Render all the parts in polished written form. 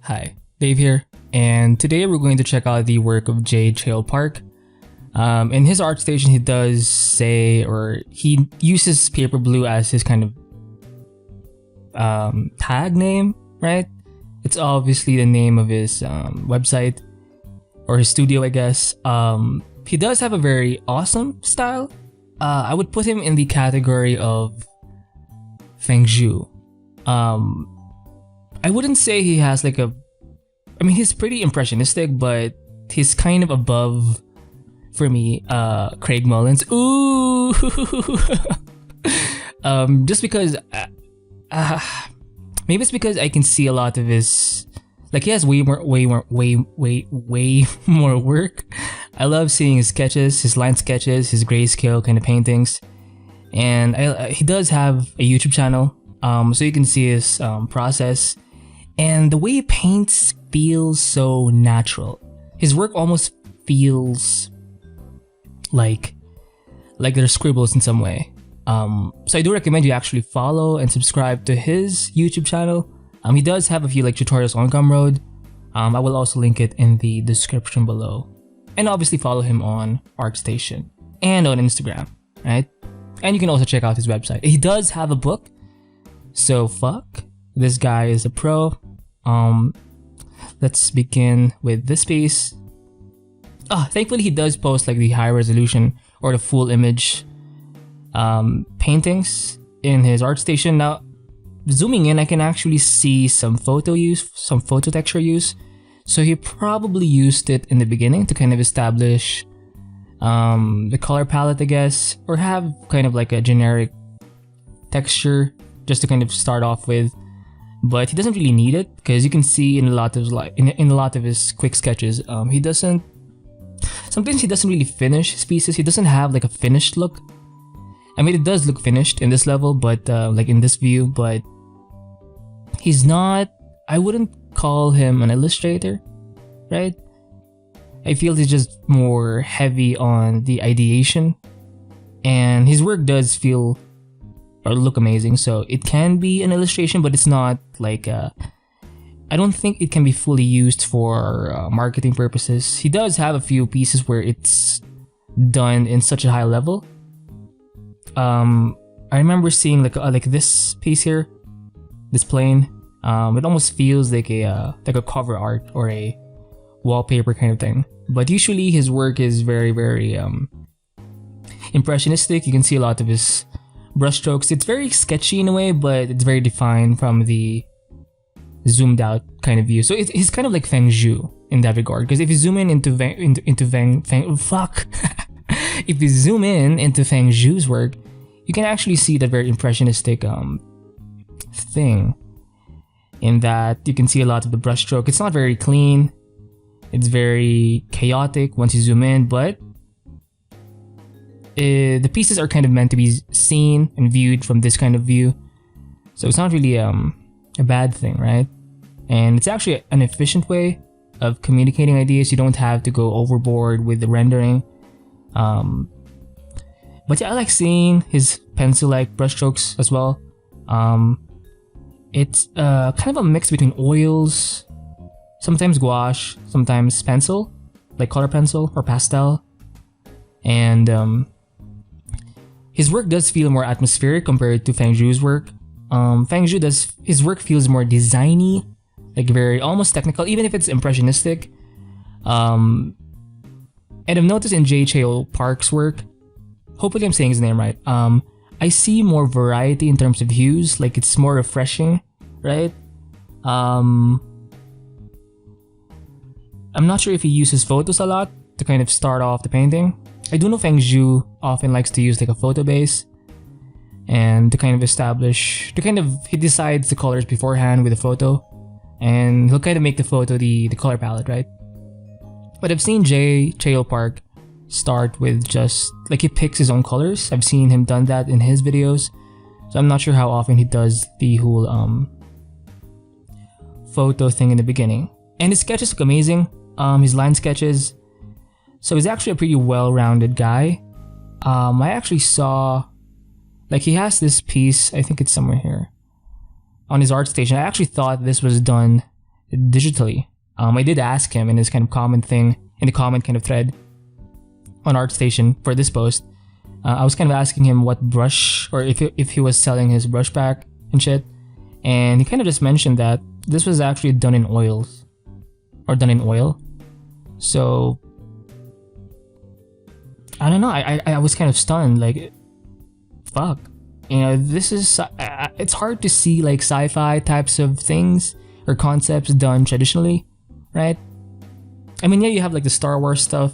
Hi, Dave here, and today we're going to check out the work of Jae Cheol Park. In his art station, he does say, or he uses paper blue as his kind of tag name, right? It's obviously the name of his website or his studio, I guess. He does have a very awesome style. I would put him in the category of Feng Shui. I wouldn't say he has like he's pretty impressionistic, but he's kind of above, for me, Craig Mullins. Ooh! Just because, maybe it's because I can see a lot of his, like he has way more work. I love seeing his sketches, his line sketches, his grayscale kind of paintings. And he does have a YouTube channel, so you can see his process. And the way he paints feels so natural. His work almost feels like they're scribbles in some way. So I do recommend you actually follow and subscribe to his YouTube channel. He does have a few like tutorials on Gumroad. I will also link it in the description below. And obviously follow him on ArtStation and on Instagram, right? And you can also check out his website. He does have a book. So fuck, this guy is a pro. Let's begin with this piece. Thankfully he does post like the high resolution or the full image paintings in his ArtStation. Now, zooming in, I can actually see some photo texture use. So he probably used it in the beginning to kind of establish the color palette, I guess, or have kind of like a generic texture just to kind of start off with. But he doesn't really need it, because you can see in a lot of his quick sketches, sometimes he doesn't really finish his pieces. He doesn't have like a finished look. I mean, it does look finished in this level, but like in this view, but he's not, I wouldn't call him an illustrator, right? I feel he's just more heavy on the ideation, and his work does feel or look amazing. So it can be an illustration, but it's not like I don't think it can be fully used for marketing purposes. He does have a few pieces where it's done in such a high level. I remember seeing like this piece here, this plane. It almost feels like a cover art or a wallpaper kind of thing. But usually his work is very, very impressionistic. You can see a lot of his brushstrokes. It's very sketchy in a way, but it's very defined from the zoomed out kind of view. So it's kind of like Feng Shui in that regard. Because if you zoom in into if you zoom in into Feng Shui's work, you can actually see that very impressionistic thing. In that you can see a lot of the brushstroke. It's not very clean. It's very chaotic once you zoom in, but the pieces are kind of meant to be seen and viewed from this kind of view. So it's not really a bad thing, right? And it's actually an efficient way of communicating ideas. You don't have to go overboard with the rendering. But yeah, I like seeing his pencil-like brushstrokes as well. It's kind of a mix between oils, sometimes gouache, sometimes pencil, like color pencil or pastel. And his work does feel more atmospheric compared to Feng Shui's work. Feng Shui his work feels more designy, like very almost technical, even if it's impressionistic. And I've noticed in Jae Cheol Park's work, hopefully I'm saying his name right, I see more variety in terms of hues, like it's more refreshing, right? I'm not sure if he uses photos a lot to kind of start off the painting. I do know Feng Shui often likes to use like a photo base and to kind of establish, he decides the colors beforehand with a photo, and he'll kind of make the photo the color palette, right? But I've seen Jae Cheol Park start with just like he picks his own colors. I've seen him done that in his videos, so I'm not sure how often he does the whole photo thing in the beginning. And his sketches look amazing. His line sketches. So he's actually a pretty well-rounded guy. I actually saw, like he has this piece, I think it's somewhere here, on his ArtStation. I actually thought this was done digitally. I did ask him in this kind of comment thing, in the comment kind of thread on ArtStation for this post. I was kind of asking him what brush, or if he was selling his brush pack and shit. And he kind of just mentioned that this was actually done in oils, or done in oil. So I don't know. I was kind of stunned. Like, fuck. You know, this is it's hard to see like sci-fi types of things or concepts done traditionally, right? I mean, yeah, you have like the Star Wars stuff,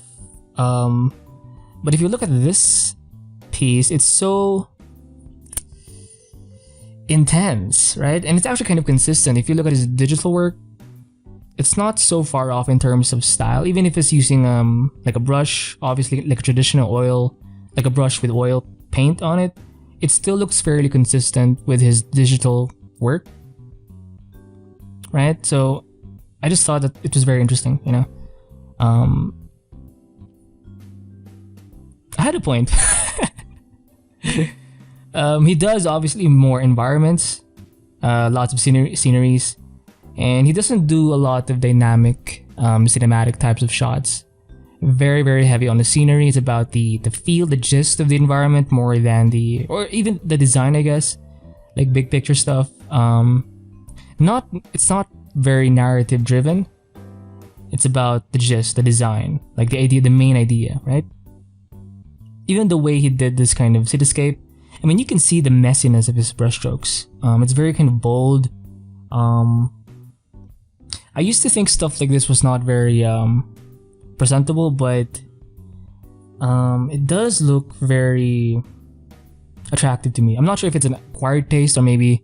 but if you look at this piece, it's so intense, right? And it's actually kind of consistent. If you look at his digital work, it's not so far off in terms of style, even if it's using like a brush, obviously like a traditional oil, like a brush with oil paint on it. It still looks fairly consistent with his digital work, right? So I just thought that it was very interesting, you know. I had a point. He does obviously more environments, lots of sceneries, and he doesn't do a lot of dynamic, cinematic types of shots. Very, very heavy on the scenery. It's about the feel, the gist of the environment more than or even the design, I guess, like big picture stuff. It's not very narrative driven. It's about the gist, the design, like the idea, the main idea, right? Even the way he did this kind of cityscape, I mean, you can see the messiness of his brushstrokes. It's very kind of bold. I used to think stuff like this was not very presentable, but it does look very attractive to me. I'm not sure if it's an acquired taste or maybe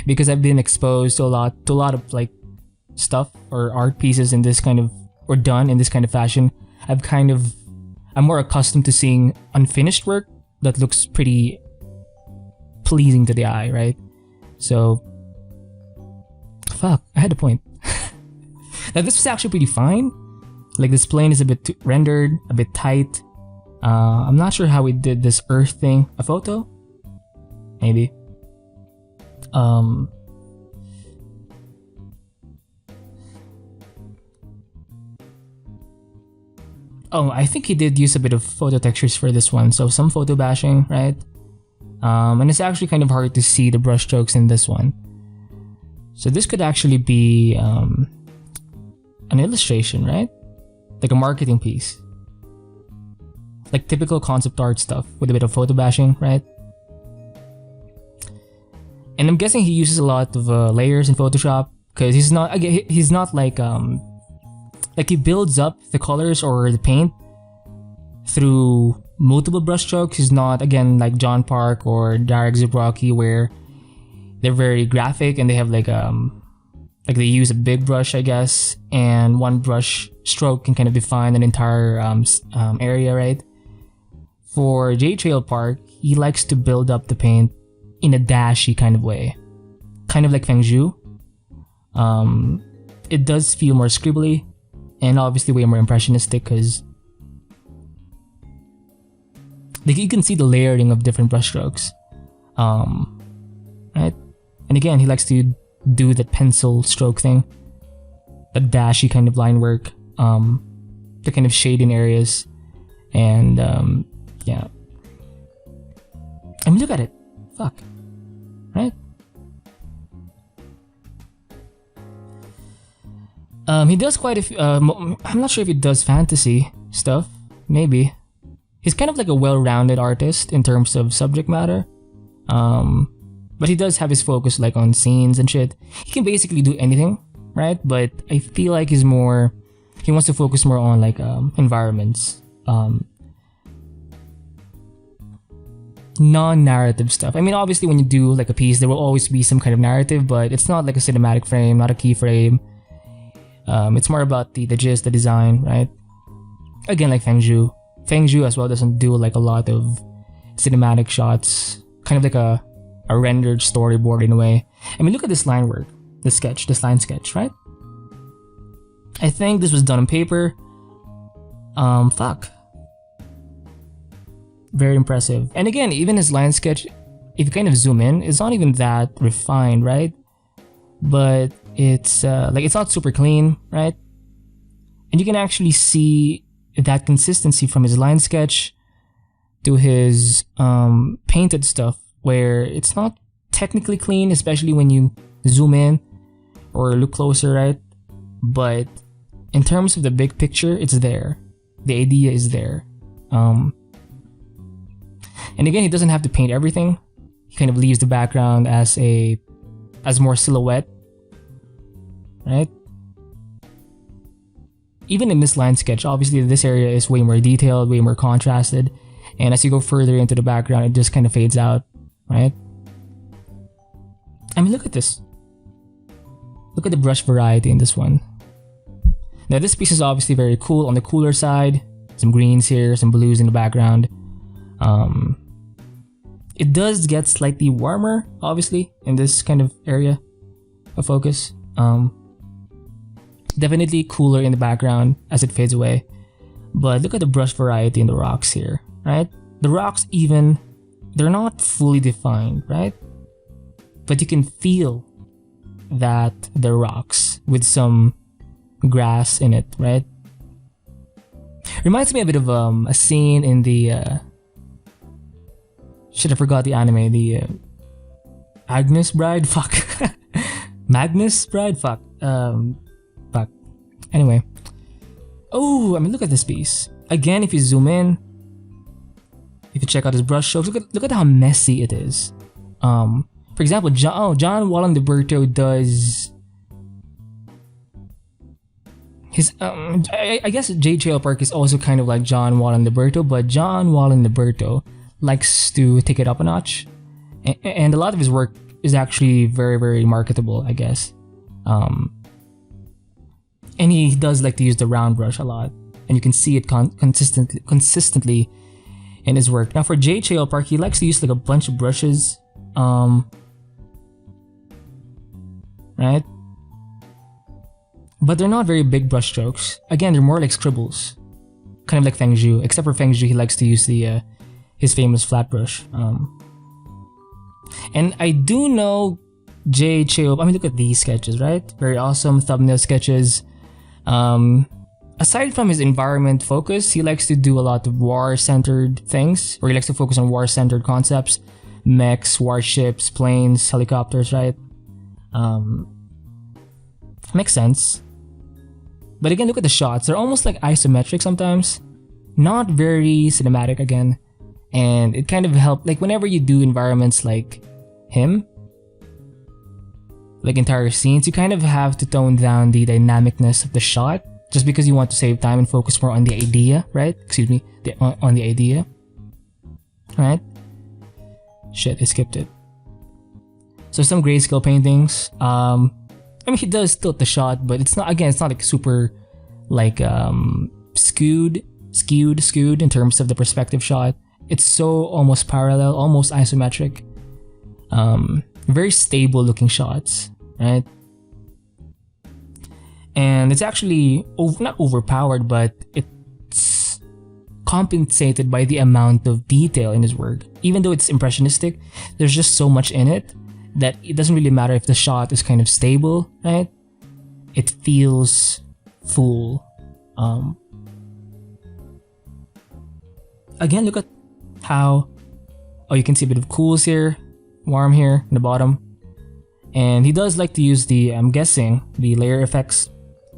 because I've been exposed to a lot of like stuff or art pieces in this kind of, or done in this kind of fashion. I'm more accustomed to seeing unfinished work that looks pretty pleasing to the eye, right? So, fuck, I had a point. Now this was actually pretty fine. Like this plane is a bit rendered, a bit tight. I'm not sure how we did this earth thing. A photo? Maybe. Oh, I think he did use a bit of photo textures for this one, so some photo bashing, right? And it's actually kind of hard to see the brushstrokes in this one. So this could actually be an illustration, right? Like a marketing piece. Like typical concept art stuff with a bit of photo bashing, right? And I'm guessing he uses a lot of layers in Photoshop because he's not like he builds up the colors or the paint through multiple brushstrokes. He's not, again, like John Park or Darek Zubrocki, where they're very graphic and they have like they use a big brush, I guess, and one brush stroke can kind of define an entire area, right? For Jae Cheol Park, he likes to build up the paint in a dashy kind of way, kind of like Feng Zhu. It does feel more scribbly and obviously way more impressionistic because like you can see the layering of different brushstrokes, right? And again, he likes to do that pencil stroke thing, that dashy kind of line work, the kind of shade in areas, and yeah. I mean, look at it. Fuck. Right? He does quite a few, I'm not sure if he does fantasy stuff. Maybe. He's kind of like a well-rounded artist in terms of subject matter. But he does have his focus like on scenes and shit. He can basically do anything, right? But I feel like he wants to focus more on like environments. Non-narrative stuff. I mean, obviously when you do like a piece, there will always be some kind of narrative, but it's not like a cinematic frame, not a keyframe. It's more about the gist, the design, right? Again, like Feng Zhu. Feng Zhu as well doesn't do like a lot of cinematic shots, kind of like a rendered storyboard in a way. I mean, look at this line work, this line sketch, right? I think this was done on paper. Fuck. Very impressive. And again, even his line sketch, if you kind of zoom in, it's not even that refined, right? But it's like it's not super clean, right? And you can actually see that consistency from his line sketch to his painted stuff, where it's not technically clean, especially when you zoom in or look closer, right? But in terms of the big picture, it's there. The idea is there. And again, he doesn't have to paint everything. He kind of leaves the background as more silhouette, right? Even in this line sketch, obviously this area is way more detailed, way more contrasted. And as you go further into the background, it just kind of fades out, right? I mean, look at this. Look at the brush variety in this one. Now this piece is obviously very cool. On the cooler side, some greens here, some blues in the background. It does get slightly warmer, obviously, in this kind of area of focus. Definitely cooler in the background as it fades away. But look at the brush variety in the rocks here, right? The rocks even, they're not fully defined, right? But you can feel that they're rocks with some grass in it, right? Reminds me a bit of a scene in the shit, I forgot the anime, the Agnes Bride, fuck. Magnus Bride, fuck. Fuck. Anyway. Oh, I mean, look at this piece. Again, if you zoom in, if you check out his brush strokes, look at how messy it is. For example, John Wallenberto does his I guess Jae Cheol Park is also kind of like John Wallenberto, but John Wallenberto likes to take it up a notch, and a lot of his work is actually very, very marketable, I guess. And he does like to use the round brush a lot, and you can see it consistently in his work. Now for Jae Cheol Park, he likes to use like a bunch of brushes, right? But they're not very big brush strokes. Again, they're more like scribbles, kind of like Feng Zhu. Except for Feng Zhu, he likes to use the his famous flat brush. And I do know Jae Cheol. I mean, look at these sketches, right? Very awesome thumbnail sketches. Aside from his environment focus, he likes to do a lot of war-centered things, where he likes to focus on war-centered concepts, mechs, warships, planes, helicopters, right? Makes sense. But again, look at the shots. They're almost like isometric sometimes. Not very cinematic again. And it kind of helps, like whenever you do environments like him, like entire scenes, you kind of have to tone down the dynamicness of the shot, just because you want to save time and focus more on the idea, right? Excuse me, on the idea, right? Shit, I skipped it. So some grayscale paintings. I mean, he does tilt the shot, but it's not, again, it's not like super like skewed in terms of the perspective shot. It's so almost parallel, almost isometric. Very stable looking shots, right? And it's actually not overpowered, but it's compensated by the amount of detail in his work. Even though it's impressionistic, there's just so much in it that it doesn't really matter if the shot is kind of stable, right? It feels full. Again, look at how, you can see a bit of cools here, warm here in the bottom. And he does like to use the, I'm guessing, the layer effects,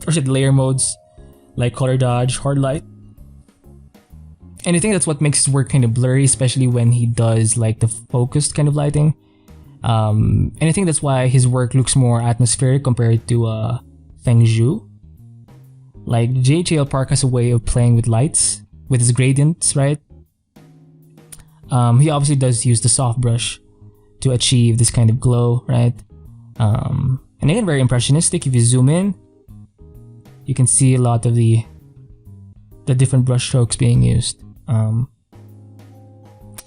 or the layer modes, like color dodge, hard light. And I think that's what makes his work kind of blurry, especially when he does like the focused kind of lighting. And I think that's why his work looks more atmospheric compared to Feng Zhu. Like Jae Cheol Park has a way of playing with lights, with his gradients, right? He obviously does use the soft brush to achieve this kind of glow, right? And again, very impressionistic. If you zoom in, you can see a lot of the different brush strokes being used. And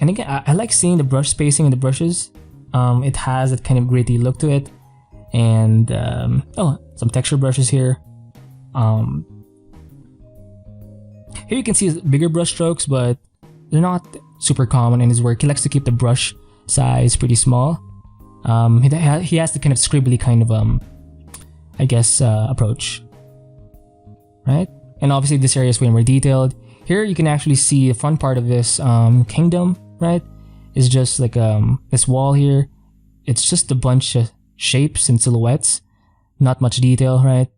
again, I like seeing the brush spacing in the brushes. It has that kind of gritty look to it. And some texture brushes here. Here you can see bigger brush strokes, but they're not super common in his work. He likes to keep the brush size pretty small. He has the kind of scribbly kind of approach, right? And obviously this area is way more detailed. Here you can actually see the front part of this kingdom, right? It's just like this wall here. It's just a bunch of shapes and silhouettes, not much detail, right?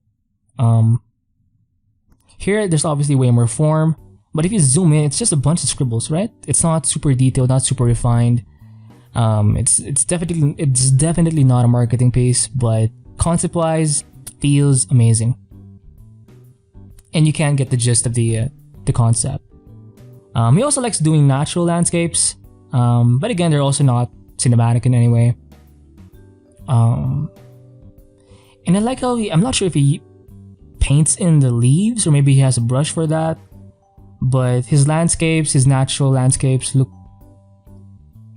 Here there's obviously way more form, but if you zoom in, it's just a bunch of scribbles, right? It's not super detailed, not super refined. It's definitely not a marketing piece, but concept-wise, feels amazing, and you can get the gist of the concept. He also likes doing natural landscapes, but again, they're also not cinematic in any way. And I like how I'm not sure if he paints in the leaves or maybe he has a brush for that, but his natural landscapes look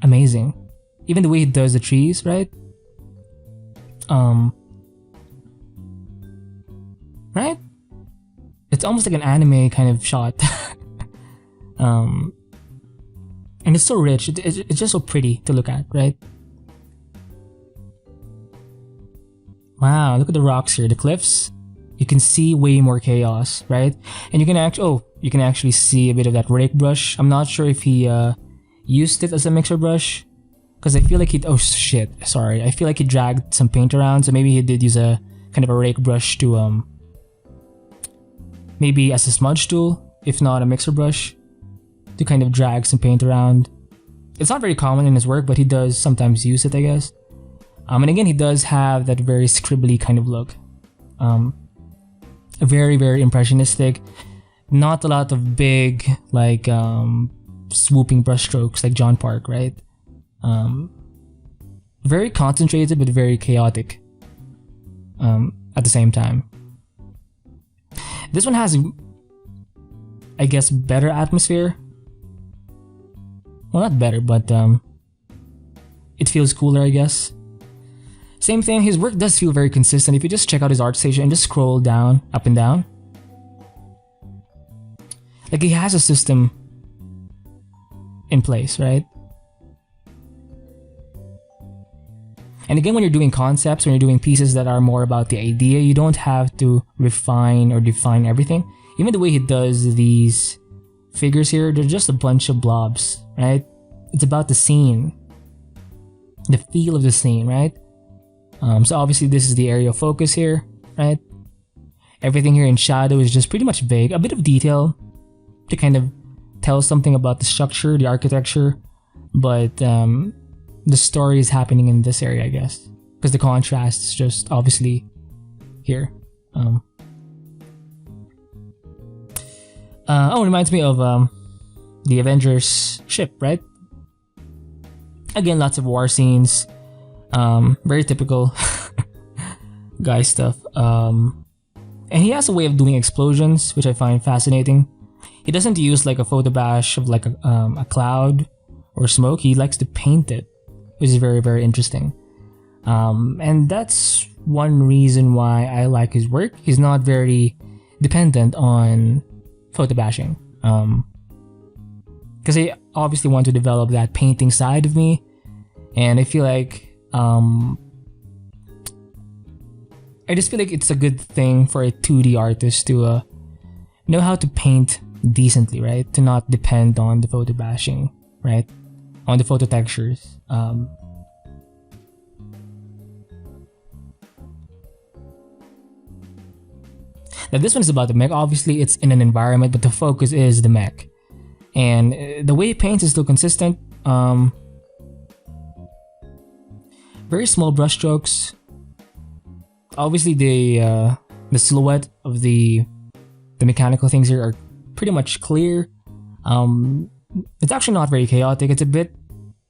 amazing. Even the way he does the trees, right? Right? It's almost like an anime kind of shot. And it's so rich. It's just so pretty to look at, right? Wow, look at the rocks here, the cliffs. You can see way more chaos, right? And you can actually see a bit of that rake brush. I'm not sure if he used it as a mixer brush, because I feel like I feel like he dragged some paint around, so maybe he did use a kind of a rake brush to maybe as a smudge tool, if not a mixer brush, to kind of drag some paint around. It's not very common in his work, but he does sometimes use it, I guess. And again, he does have that very scribbly kind of look. Very, very impressionistic. Not a lot of big, like, swooping brushstrokes like John Park, right? Very concentrated, but very chaotic at the same time. This one has, I guess, better atmosphere. Well, not better, but it feels cooler, I guess. Same thing, his work does feel very consistent. If you just check out his art station and just scroll down, up and down, like he has a system in place, right? And again, when you're doing concepts, when you're doing pieces that are more about the idea, you don't have to refine or define everything. Even the way he does these figures here, they're just a bunch of blobs, right? It's about the scene, the feel of the scene, right? So obviously this is the area of focus here, right? Everything here in shadow is just pretty much vague. A bit of detail to kind of tell something about the structure, the architecture, but the story is happening in this area, I guess, because the contrast is just obviously here. It reminds me of the Avengers ship, right? Again, lots of war scenes. Very typical guy stuff. And he has a way of doing explosions, which I find fascinating. He doesn't use like a photo bash of like a cloud or smoke. He likes to paint it, which is very, very interesting. And that's one reason why I like his work. He's not very dependent on photo bashing. Because I obviously want to develop that painting side of me. And I feel like I just feel like it's a good thing for a 2D artist to know how to paint decently, right? To not depend on the photo bashing, right? On the photo textures. Now this one is about the mech. Obviously it's in an environment, but the focus is the mech. And the way he paints is still consistent. Very small brush strokes. Obviously the silhouette of the mechanical things here are pretty much clear. It's actually not very chaotic. It's a bit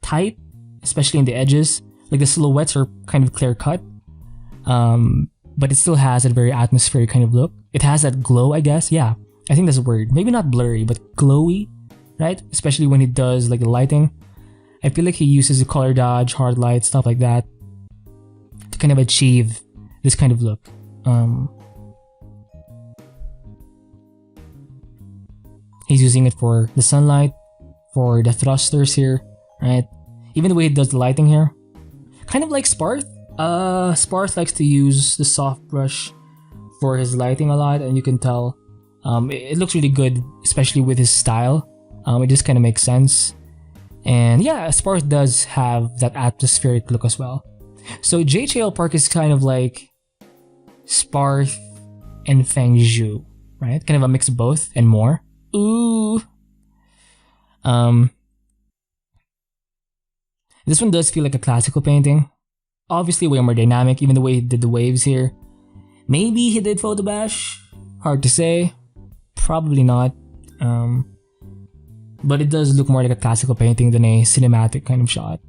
tight, especially in the edges. Like the silhouettes are kind of clear cut, but it still has a very atmospheric kind of look. It has that glow, I guess. Yeah, I think that's a word. Maybe not blurry, but glowy, right? Especially when he does like the lighting. I feel like he uses a color dodge, hard light, stuff like that to kind of achieve this kind of look. He's using it for the sunlight, for the thrusters here, right? Even the way he does the lighting here, kind of like Sparth, Sparse likes to use the soft brush for his lighting a lot, and you can tell it looks really good, especially with his style. It just kind of makes sense. And yeah, Sparse does have that atmospheric look as well. So Jae Cheol Park is kind of like Sparse and Fengzhu, right? Kind of a mix of both and more. Ooh. This one does feel like a classical painting. Obviously way more dynamic, even the way he did the waves here. Maybe he did photo bash. Hard to say. Probably not. But it does look more like a classical painting than a cinematic kind of shot.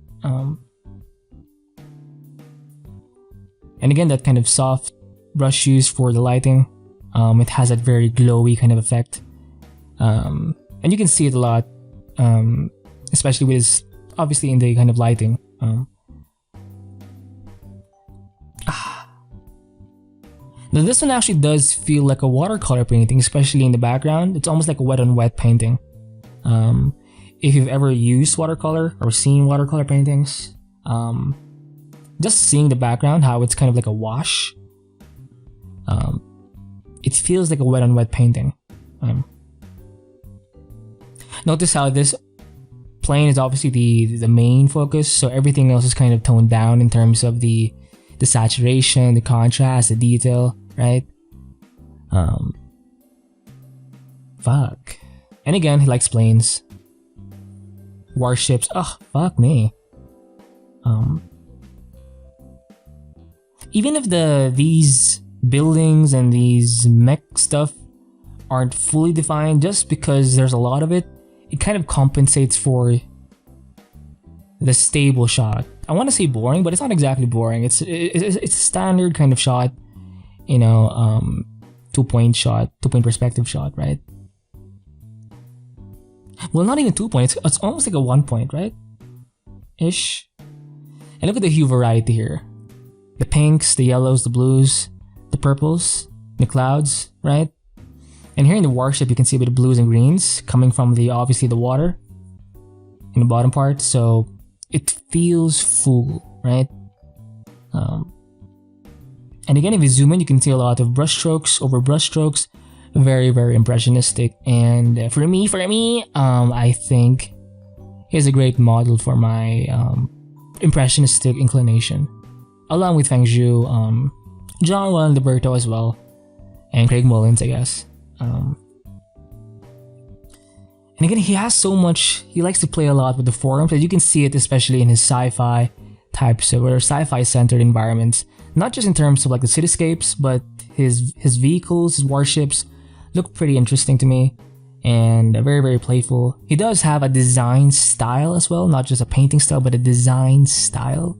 And again, that kind of soft brush use for the lighting. It has that very glowy kind of effect. And you can see it a lot, especially with his, obviously in the kind of lighting. Now this one actually does feel like a watercolor painting, especially in the background. It's almost like a wet on wet painting. If you've ever used watercolor or seen watercolor paintings, just seeing the background, how it's kind of like a wash, it feels like a wet on wet painting. Notice how this plane is obviously the main focus, so everything else is kind of toned down in terms of the saturation, the contrast, the detail, right? Fuck. And again, he likes planes, warships. Oh, fuck me. Even if these buildings and these mech stuff aren't fully defined, just because there's a lot of it, it kind of compensates for the stable shot. I want to say boring, but it's not exactly boring. It's a standard kind of shot, you know, 2-point shot, 2-point perspective shot, right? Well, not even 2-point. It's almost like a 1-point, right? Ish. And look at the hue variety here. The pinks, the yellows, the blues, the purples, the clouds, right? And here in the warship, you can see a bit of blues and greens coming from obviously the water in the bottom part. So it feels full, right? And again, if you zoom in, you can see a lot of brush strokes over brush strokes. Very, very impressionistic. And for me, I think he's a great model for my impressionistic inclination. Along with Fengzhu, John Juan Liberto as well, and Craig Mullins, I guess. And again, he has so much. He likes to play a lot with the forms, and you can see it especially in his sci-fi types or sci-fi centered environments. Not just in terms of like the cityscapes, but his vehicles, his warships look pretty interesting to me, and very, very playful. He does have a design style as well, not just a painting style, but a design style.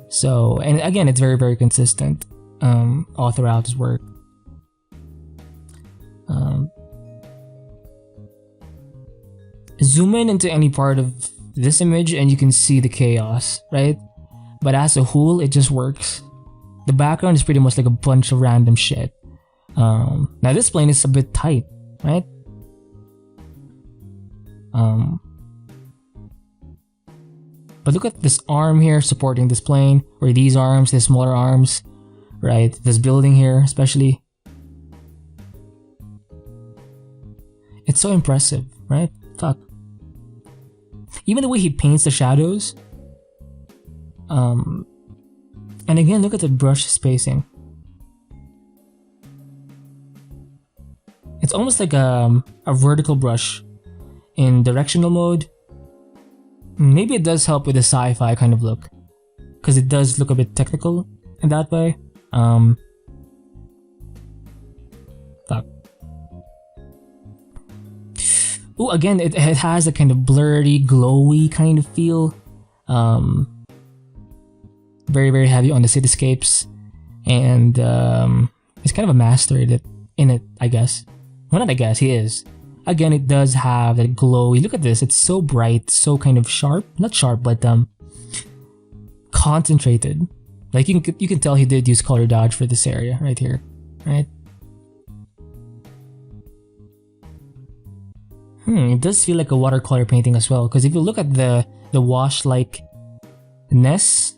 So, and again, it's very, very consistent all throughout his work. Zoom in into any part of this image and you can see the chaos, right? But as a whole, it just works. The background is pretty much like a bunch of random shit. Now this plane is a bit tight, right? But look at this arm here supporting this plane, or these arms, the smaller arms, right? This building here, especially. It's so impressive, right? Fuck. Even the way he paints the shadows. And again, look at the brush spacing. It's almost like a vertical brush in directional mode. Maybe it does help with the sci-fi kind of look, because it does look a bit technical in that way. Fuck. Oh, again, it has a kind of blurry, glowy kind of feel. Very, very heavy on the cityscapes, and he's kind of a master in it, I guess. Well, not I guess, he is. Again, it does have that glowy. Look at this, it's so bright, so kind of sharp. Not sharp, but concentrated. Like you can tell he did use color dodge for this area right here, right? It does feel like a watercolor painting as well, because if you look at the wash-like-ness,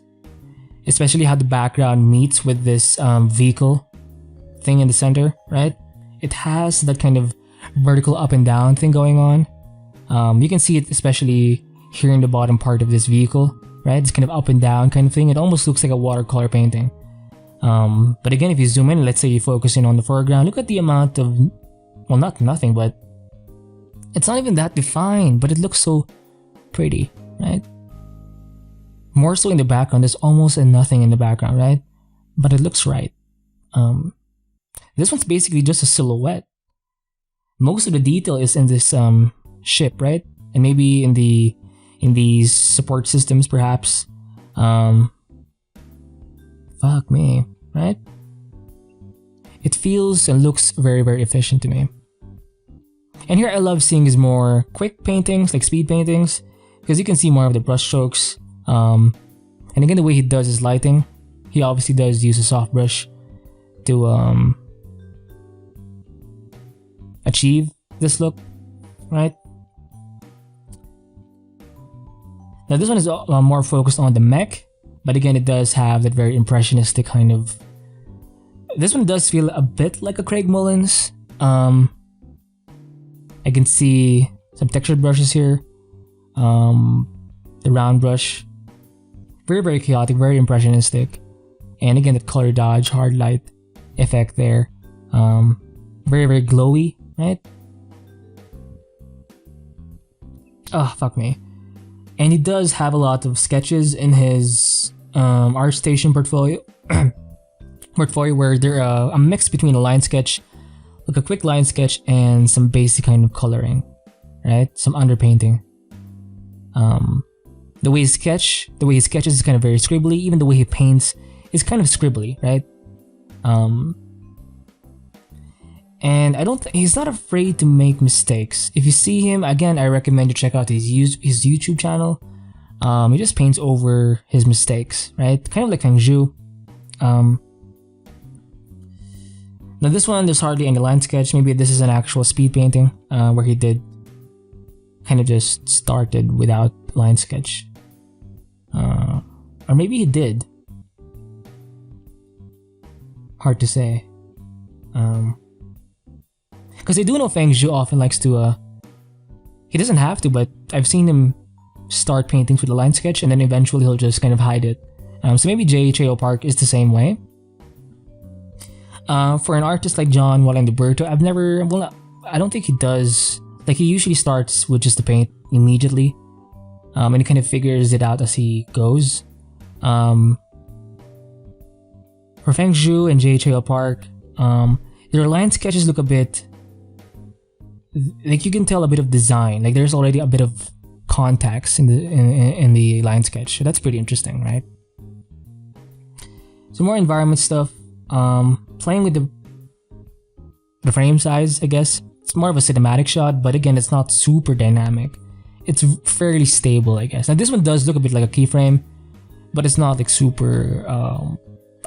especially how the background meets with this vehicle thing in the center, right? It has that kind of vertical up and down thing going on. You can see it especially here in the bottom part of this vehicle, right? It's kind of up and down kind of thing. It almost looks like a watercolor painting. But again, if you zoom in, let's say you focus in on the foreground, look at the amount of, well, not nothing, but it's not even that defined, but it looks so pretty, right? More so in the background, there's almost nothing in the background, right? But it looks right. This one's basically just a silhouette. Most of the detail is in this ship, right? And maybe in these support systems, perhaps. Fuck me, right? It feels and looks very, very efficient to me. And here I love seeing his more quick paintings, like speed paintings, because you can see more of the brush strokes. And again, the way he does his lighting, he obviously does use a soft brush to achieve this look, right? Now this one is more focused on the mech, but again, it does have that very impressionistic kind of. This one does feel a bit like a Craig Mullins. I can see some textured brushes here. The round brush, very, very chaotic, very impressionistic, and again, that color dodge, hard light effect there. Very, very glowy, right? Oh, fuck me. And he does have a lot of sketches in his ArtStation portfolio. Where they're a mix between a line sketch, like a quick line sketch, and some basic kind of coloring, right? Some underpainting. The way he sketches is kind of very scribbly. Even the way he paints is kind of scribbly, right? And he's not afraid to make mistakes. If you see him, again, I recommend you check out his YouTube channel. He just paints over his mistakes, right? Kind of like Feng Zhu. Now this one, there's hardly any line sketch. Maybe this is an actual speed painting, where he did kind of just started without line sketch. Or maybe he did. Hard to say. Because I do know Feng Zhu often likes to, he doesn't have to, but I've seen him start paintings with a line sketch and then eventually he'll just kind of hide it. So maybe Jae Cheol Park is the same way. For an artist like John Walendeberto, I don't think he does, like he usually starts with just the paint immediately. And he kind of figures it out as he goes. For Feng Zhu and Jae Cheol Park, their line sketches look a bit, like you can tell a bit of design, like there's already a bit of context in the line sketch. So that's pretty interesting, right? So more environment stuff. Playing with the frame size, I guess. It's more of a cinematic shot, but again, it's not super dynamic. It's fairly stable, I guess. Now this one does look a bit like a keyframe, but it's not like super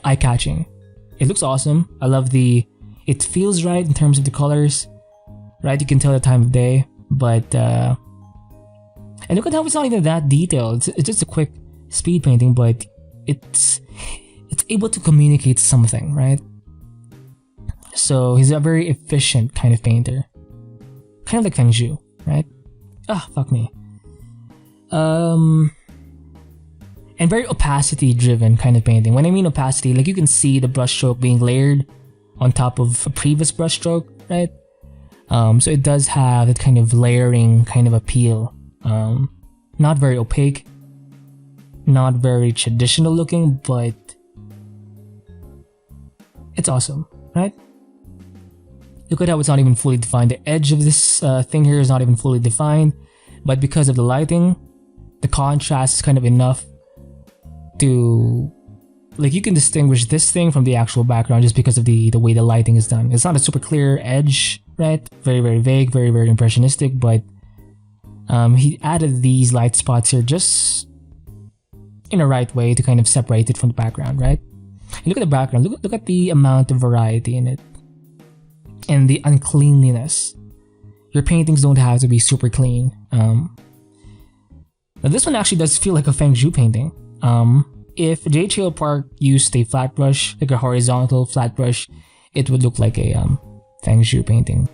eye-catching. It looks awesome. I love it feels right in terms of the colors, right? You can tell the time of day, but and look at how it's not even that detailed. It's just a quick speed painting, but it's able to communicate something, right? So he's a very efficient kind of painter, kind of like Feng Zhu, right? Ah, fuck me. And very opacity driven kind of painting. When I mean opacity, like you can see the brushstroke being layered on top of a previous brushstroke, right? So it does have that kind of layering kind of appeal. Not very opaque, not very traditional looking, but it's awesome, right? Look at how it's not even fully defined. The edge of this thing here is not even fully defined, but because of the lighting, the contrast is kind of enough to, like, you can distinguish this thing from the actual background just because of the way the lighting is done. It's not a super clear edge, right? Very, very vague, very, very impressionistic, but he added these light spots here just in a right way to kind of separate it from the background, right? And look at the background. Look at the amount of variety in it. And the uncleanliness. Your paintings don't have to be super clean. Now this one actually does feel like a Feng Zhu painting. if Jae Cheol Park used a flat brush, like a horizontal flat brush, it would look like a Feng Shui painting.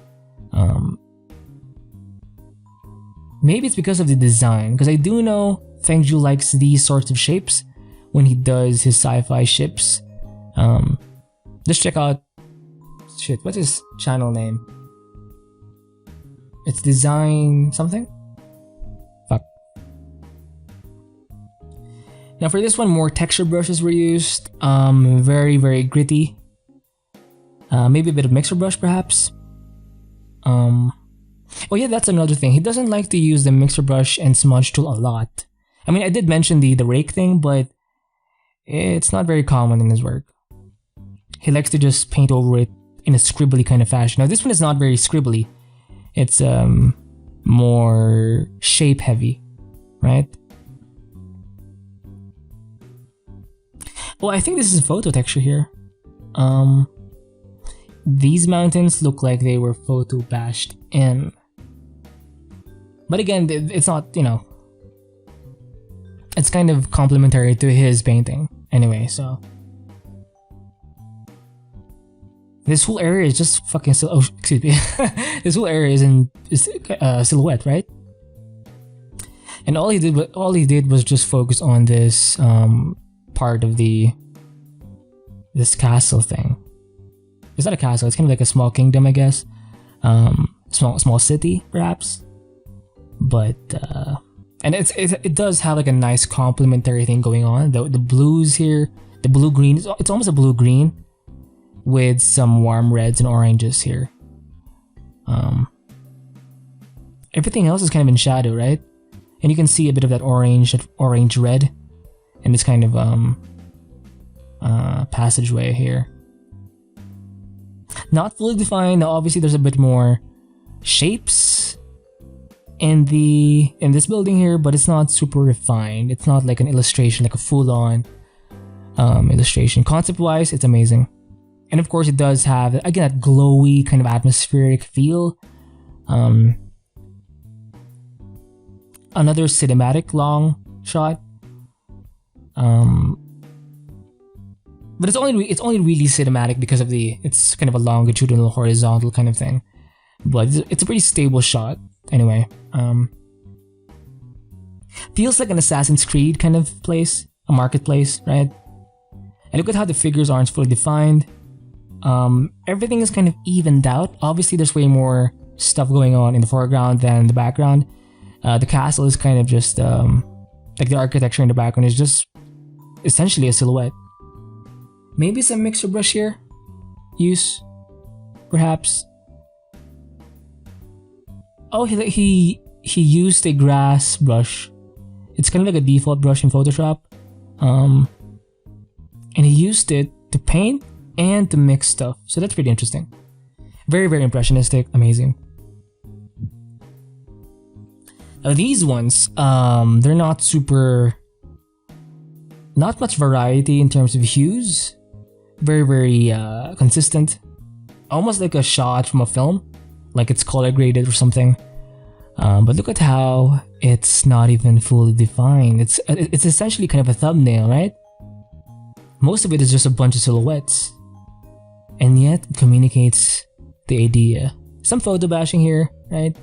Maybe it's because of the design, because I do know Feng Shui likes these sorts of shapes when he does his sci-fi ships. Let's check out. Shit, what's his channel name? It's design something? Fuck. Now for this one, more texture brushes were used. Very, very gritty. Maybe a bit of mixer brush perhaps. Oh yeah, that's another thing. He doesn't like to use the mixer brush and smudge tool a lot. I mean, I did mention the rake thing, but it's not very common in his work. He likes to just paint over it in a scribbly kind of fashion. Now this one is not very scribbly. It's more shape heavy, right? Oh, I think this is a photo texture here. These mountains look like they were photo bashed in. But again, it's not, you know, it's kind of complementary to his painting anyway, so. This whole area is just fucking, oh, excuse me. This whole area is silhouette, right? And all he did was just focus on this part of this castle thing. It's not a castle, it's kind of like a small kingdom, I guess. Small city, perhaps. But and it does have like a nice complementary thing going on. The blues here, the blue green, it's almost a blue green with some warm reds and oranges here. Everything else is kind of in shadow, right? And you can see a bit of that orange red in this kind of passageway here. Not fully defined. Now obviously there's a bit more shapes in this building here, but it's not super refined. It's not like an illustration, like a full-on illustration. Concept-wise, it's amazing. And of course it does have, again, that glowy kind of atmospheric feel. Another cinematic long shot. But it's only really cinematic because of it's kind of a longitudinal, horizontal kind of thing. But it's a pretty stable shot anyway. Feels like an Assassin's Creed kind of place, a marketplace, right? And look at how the figures aren't fully defined. Everything is kind of evened out. Obviously there's way more stuff going on in the foreground than the background. The castle is kind of just like the architecture in the background is just essentially a silhouette. Maybe some mixer brush here use, perhaps. Oh, he used a grass brush. It's kind of like a default brush in Photoshop, and he used it to paint and to mix stuff. So that's pretty interesting. Very, very impressionistic, amazing. Now these ones, they're not much variety in terms of hues. Very, very consistent. Almost like a shot from a film, like it's color graded or something. But look at how it's not even fully defined. It's essentially kind of a thumbnail, right? Most of it is just a bunch of silhouettes, and yet it communicates the idea. Some photo bashing here, right?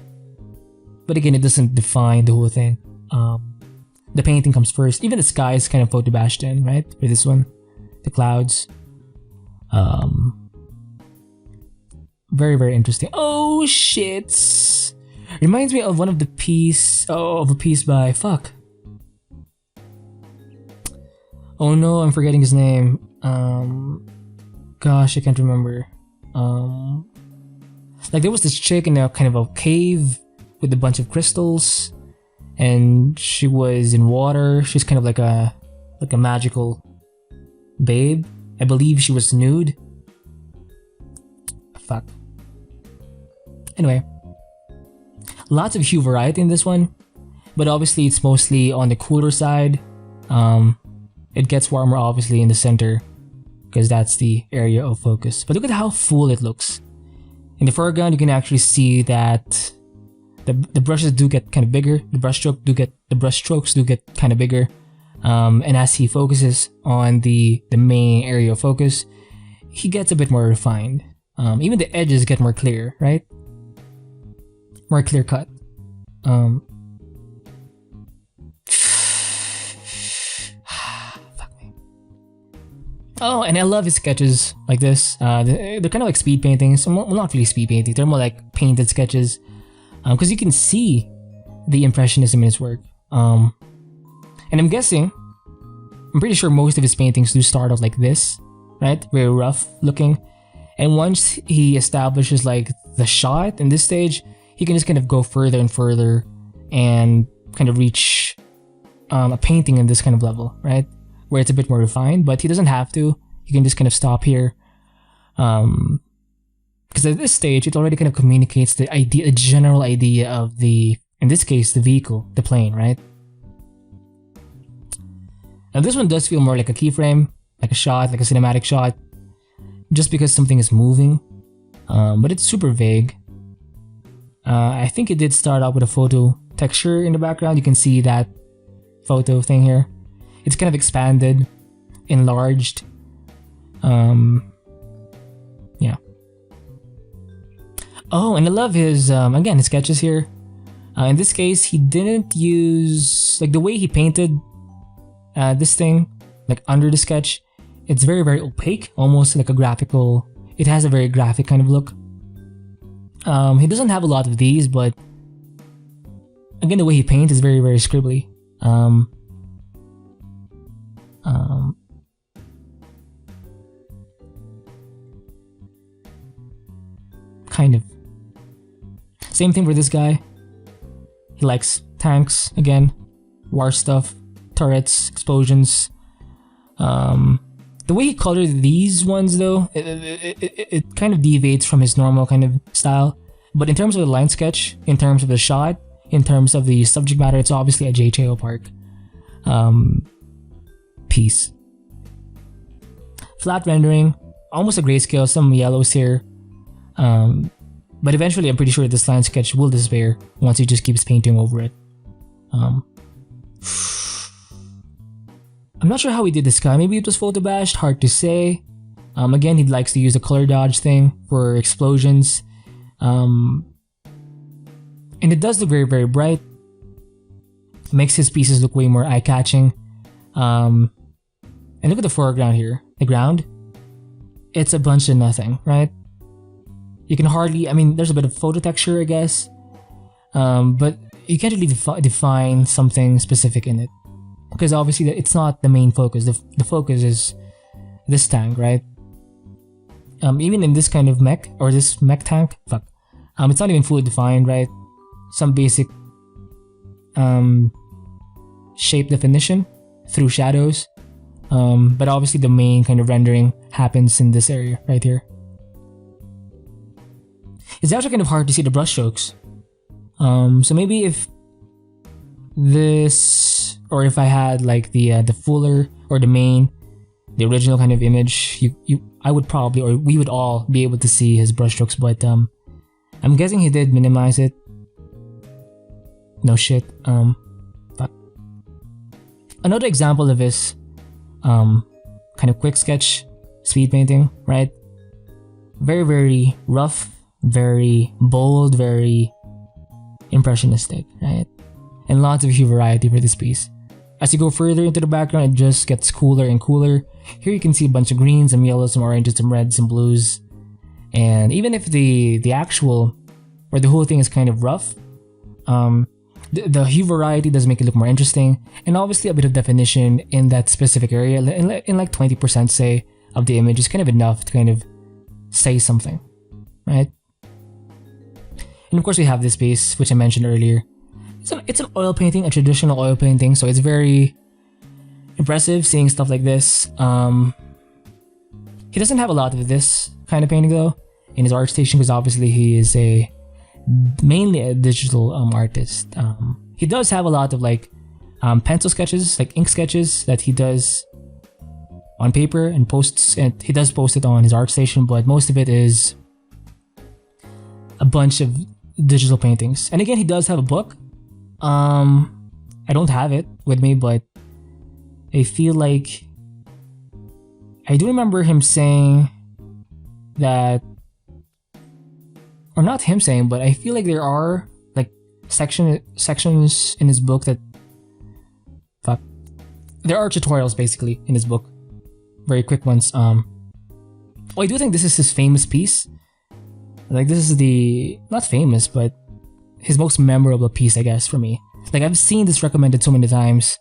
But again, it doesn't define the whole thing. The painting comes first. Even the sky is kind of photo bashed in, right? For this one, the clouds. Very, very interesting. Oh shit! Reminds me of a piece by fuck. Oh no, I'm forgetting his name. Gosh, I can't remember. Like there was this chick in a kind of a cave with a bunch of crystals, and she was in water. She's kind of like a magical babe. I believe she was nude. Fuck. Anyway, lots of hue variety in this one, but obviously it's mostly on the cooler side. It gets warmer obviously in the center because that's the area of focus. But look at how full it looks. In the foreground, you can actually see that the brushes do get kind of bigger. The brush strokes do get kind of bigger. And as he focuses on the main area of focus, he gets a bit more refined. Even the edges get more clear, right? More clear cut. Fuck me. Oh, and I love his sketches like this. They're kind of like speed paintings. Well, not really speed paintings. They're more like painted sketches. Because you can see the impressionism in his work. And I'm pretty sure most of his paintings do start off like this, right? Very rough looking. And once he establishes like the shot in this stage, he can just kind of go further and further and kind of reach a painting in this kind of level, right? Where it's a bit more refined, but he doesn't have to. He can just kind of stop here. Because at this stage, it already kind of communicates the idea, a general idea of the, in this case, the vehicle, the plane, right? Now this one does feel more like a keyframe, like a shot, like a cinematic shot, just because something is moving. But it's super vague. I think it did start out with a photo texture in the background. You can see that photo thing here. It's kind of expanded, enlarged. Yeah. Oh, and I love his, again, his sketches here. In this case, he didn't use, like the way he painted this thing, like under the sketch, it's very, very opaque, almost like a graphical, it has a very graphic kind of look. He doesn't have a lot of these, but again, the way he paints is very, very scribbly. Kind of. Same thing for this guy. He likes tanks, again, war stuff, turrets, explosions. The way he colored these ones though, it kind of deviates from his normal kind of style. But in terms of the line sketch, in terms of the shot, in terms of the subject matter, it's obviously a Jae Cheol Park piece. Flat rendering, almost a grayscale, some yellows here. But eventually I'm pretty sure this line sketch will disappear once he just keeps painting over it. I'm not sure how he did this guy. Maybe it was photo bashed, hard to say. Again, he likes to use the color dodge thing for explosions. And it does look very, very bright. Makes his pieces look way more eye-catching. And look at the foreground here. The ground. It's a bunch of nothing, right? You can hardly, I mean, there's a bit of photo texture, I guess. But you can't really define something specific in it. Because obviously it's not the main focus. The focus is this tank, right? Even in this kind of mech, or this mech tank, it's not even fully defined, right? Some basic shape definition through shadows. But obviously the main kind of rendering happens in this area right here. It's actually kind of hard to see the brush strokes. So maybe if this, or if I had like the fuller or the original kind of image, I would probably, or we would all be able to see his brushstrokes. But I'm guessing he did minimize it. No shit. But another example of this kind of quick sketch speed painting, right? Very, very rough, very bold, very impressionistic, right? And lots of hue variety for this piece. As you go further into the background, it just gets cooler and cooler. Here you can see a bunch of greens, some yellows, some oranges, some reds, some blues. And even if the actual, or the whole thing is kind of rough, the hue variety does make it look more interesting. And obviously a bit of definition in that specific area, in like 20% say, of the image is kind of enough to kind of say something, right? And of course we have this piece, which I mentioned earlier. It's an oil painting, a traditional oil painting, so it's very impressive seeing stuff like this. He doesn't have a lot of this kind of painting though in his art station, because obviously he is mainly a digital artist. He does have a lot of like pencil sketches, like ink sketches that he does on paper and posts, and he does post it on his art station, but most of it is a bunch of digital paintings. And again, he does have a book. I don't have it with me, but I feel like I do remember him saying that, or not him saying, but I feel like there are like sections in his book that, fuck, there are tutorials basically in his book, very quick ones. I do think this is his famous piece. Like, this is the, not famous, but his most memorable piece, I guess, for me. Like, I've seen this recommended so many times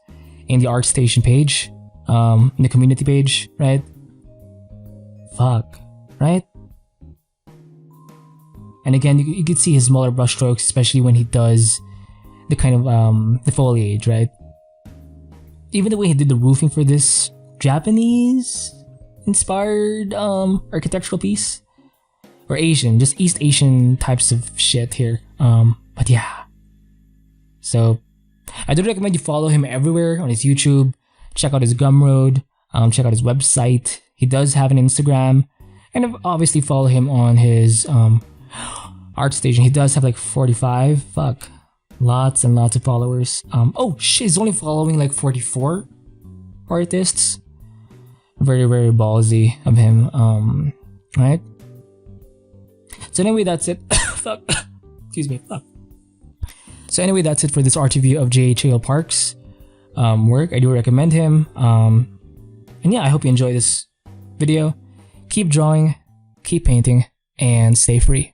in the ArtStation page, in the community page, right? Fuck, right? And again, you could see his smaller brushstrokes, especially when he does the kind of, the foliage, right? Even the way he did the roofing for this Japanese-inspired, architectural piece. Or Asian, just East Asian types of shit here. But yeah. So, I do recommend you follow him everywhere on his YouTube. Check out his Gumroad. Check out his website. He does have an Instagram. And obviously follow him on his ArtStation. He does have like 45. Fuck. Lots and lots of followers. Oh shit, he's only following like 44 artists. Very, very ballsy of him. Right? So anyway, that's it. Fuck. Excuse me. Fuck. So anyway, that's it for this art review of Jae Cheol Park's work. I do recommend him. And yeah, I hope you enjoy this video. Keep drawing, keep painting, and stay free.